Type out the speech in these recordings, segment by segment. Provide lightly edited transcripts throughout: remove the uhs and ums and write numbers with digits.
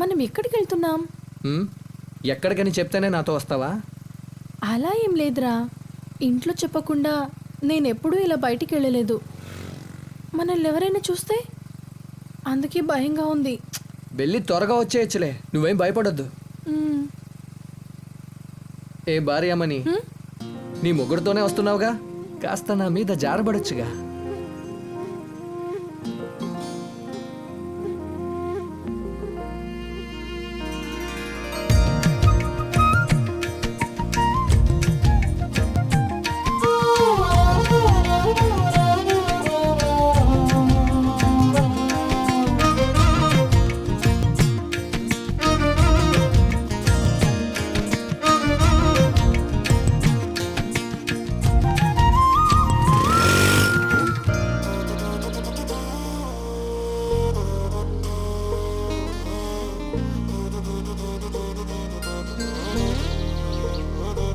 మనం ఎక్కడికి వెళ్తున్నాం? ఎక్కడికని చెప్తేనే నాతో వస్తావా? అలా ఏం లేదురా, ఇంట్లో చెప్పకుండా నేనెప్పుడూ ఇలా బయటికి వెళ్ళలేదు. మనల్ని ఎవరైనా చూస్తే అందుకే భయంగా ఉంది. వెళ్ళి త్వరగా వచ్చేయచ్చులే, నువ్వేం భయపడొద్దు. మ్మ్. ఏ భార్యమని, హ్మ్? నీ మొగుడుతోనే వస్తున్నావుగా, కాస్త నా మీద జారబడొచ్చుగా.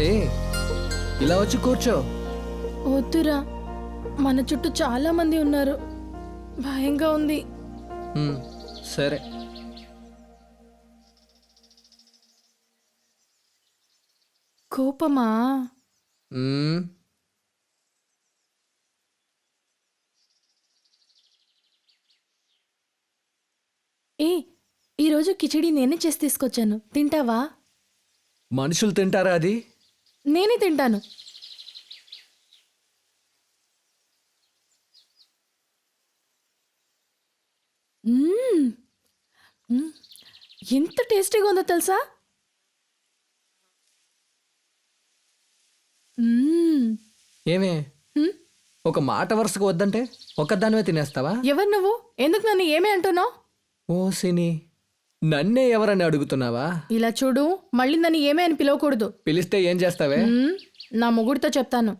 ఏ ఇలా వచ్చి కూర్చో. వద్దురా, మన చుట్టూ చాలా మంది ఉన్నారు, భయంగా ఉంది. సరే. కోపమా? మ్మ్. ఏ, ఈరోజు కిచిడి నేనే చేసి తీసుకొచ్చాను, తింటావా? మనుషులు తింటారా అది? నేనే తింటాను. మ్మ్. మ్మ్. ఎంత టేస్టీగా ఉందో తెలుసా? మ్మ్. ఏమే, మ్మ్. ఒక మాట వరుసగా వద్దంటే ఒక్కదానివే తినేస్తావా? ఎవరు నువ్వు? ఎందుకు నన్ను ఏమి అంటున్నావు? ఓ సిని, నన్నే ఎవరని అడుగుతున్నావా? ఇలా చూడు, మళ్ళీ నన్ను ఏమే అని పిలవకూడదు. పిలిస్తే ఏం చేస్తావే? నా మొగుడితో చెప్తాను.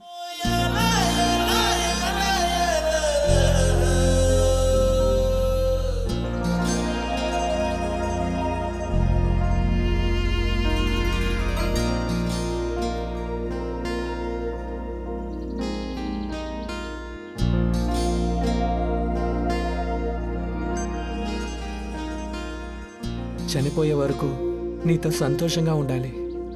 చనిపోయే వరకు నీతో సంతోషంగా ఉండాలి.